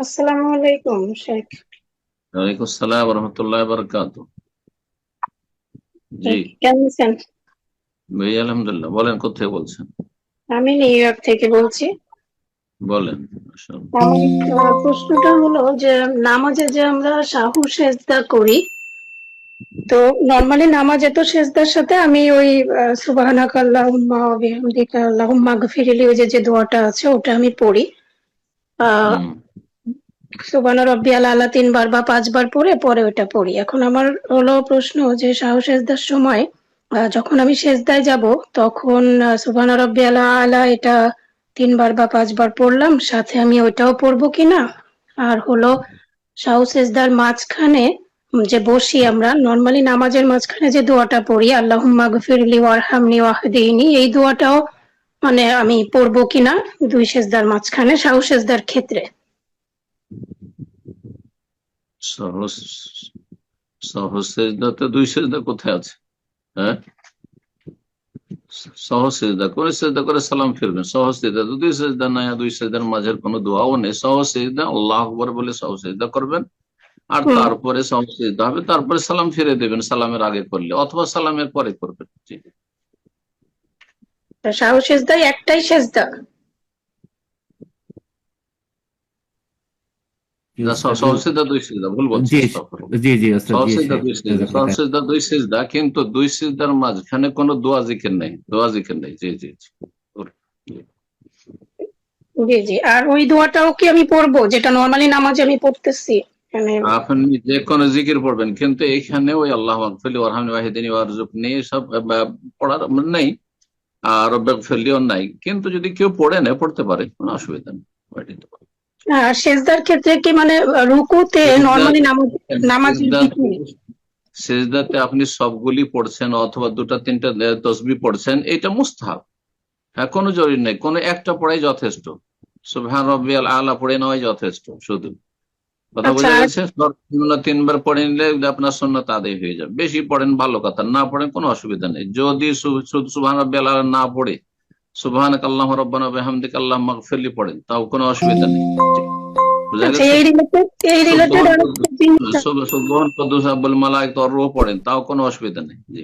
আসসালামু আলাইকুম শেখ। ওয়ালাইকুম আসসালাম রহমতুল্লাহ বারকাত। জি কেমন আছেন? ভাই, আলহামদুলিল্লাহ। বলেন, কোথায় বলছেন? আমি নিউ ইয়র্ক থেকে বলছি। বলেন আসুন। আমার প্রশ্নটা হলো যে নামাজে যে আমরা সাহু সেজদা করি, তো নর্মালি নামাজে তো সেজদার সাথে আমি ওই সুবহানাকা আল্লাহুম্মা ওয়া বিহামদিকা আল্লাহুম্মা গফিরলি, ওই যে যে দোয়াটা আছে ওটা আমি পড়ি। আহ হুম। সুবহানা রাব্বিয়াল আলা 3 বার বা 5 বার পরে পরে ওটা পড়ি। এখন আমার হলো প্রশ্ন যে সাহু সেজদার সময় যখন আমি সেজদায় যাব, তখন সুবহানা রাব্বিয়াল আলা এটা 3 বার বা 5 বার পড়লাম, সাথে আমি ওইটাও পড়বো কিনা। আর হলো সাহু সেজদার মাঝখানে যে বসি আমরা নর্মালি নামাজের মাঝখানে যে দোয়াটা পড়ি, আল্লাহুম্মা গফিরলি ওয়ারহামনি ওয়াহদিনি, এই দোয়াটাও মানে আমি পড়বো কিনা দুই সেজদার মাঝখানে সাহু সেজদার ক্ষেত্রে। সহজ সহজ সেজদাতে দুই সেজদা কোথায় আছে? হ্যাঁ, সহজ সেজদা করে সেজদা করে সালাম ফিরবেন। সহজ সেজদা তো দুই সেজদা নাই, আর দুই সেজদার মাঝের কোনো দোয়াও নেই। সহজ সেজদা আল্লাহ আকবর বলে সহজ সেজদা করবেন, আর হুম। তারপরে সহজ সেজদা হবে, তারপরে সালাম ফিরে দেবেন। সালামের আগে করলে অথবা সালামের পরে করবেন। জি। সাহু সেজদায় একটাই সেজদা। জি না, ওস্তাদ। সহজ সেজদা দুই সেজদা, ভুল বলছি। জি আস্তাগফিরুল্লাহ। জি জি ওস্তাদ, জি সহসিদ্ধা শেখ দুই সিজদা, জাযাকাল্লাহ খায়ের। সহসিদ্ধা দুই সিজদা, কিন্তু দুই সিজদার মাঝখানে কোনো দোয়া জিকির নেই, দোয়া জিকির নেই। জি জি জি। জি জি, আর ওই দোয়াটাও কি আমি পড়বো যেটা নর্মালি নামাজে আমি পড়তেছি? মানে আপনি যে কোনো জিকির পড়বেন, কিন্তু এইখানে ওই আল্লাহ মাগফিরলি ওয়ারহামনি ওয়াহদিনি ওয়ারজুকনি সব পড়ার নেই, আর রব্বিক ফিরলিও নাই। কিন্তু যদি কেউ পড়ে নেয়, পড়তে পারে, কোনো অসুবিধা নেই, পড়ে নিতে পারে। সেজদার ক্ষেত্রে কি মানে রুকুতে নর্মালি নামাজ নামাজের সিজদাতে ভিতরে? সিজদাতে আপনি সবগুলি পড়ছেন অথবা দুটা তিনটা তসবিহ পড়ছেন, এটা মুস্তাহাব। হ্যাঁ, কোনো জরুরি নেই, কোনো একটা পড়াই যথেষ্ট। সুবহান রব্বিয়াল আলা পড়ে নেওয়াই যথেষ্ট শুধু। কথা আচ্ছা, বোঝা আর গেছে? সর্বনিম্ন 3 বার পড়ে নিলে আপনার সুন্নাত আদায় হয়ে যাবে। বেশি পড়েন ভালো কথা, না পড়েন কোনো অসুবিধা নেই। যদি শুধু সুবহান রাব্বিয়াল আলা না পড়ে সুবহানাক আল্লাহুম্মা রাব্বানা ওয়া বিহামদিকা আল্লাহুম্মা মাগফিরলি পড়েন, তাও কোনো অসুবিধা নেই। জি, বুঝা আচ্ছা, গেছে? এই রিলেটেড সুবহান আর একটা জিনিস। সুবহান কুদ্দুস রাব্বুল মালায়েকা ওয়ার রূহ পড়েন, তাও কোনো অসুবিধা নেই। জি।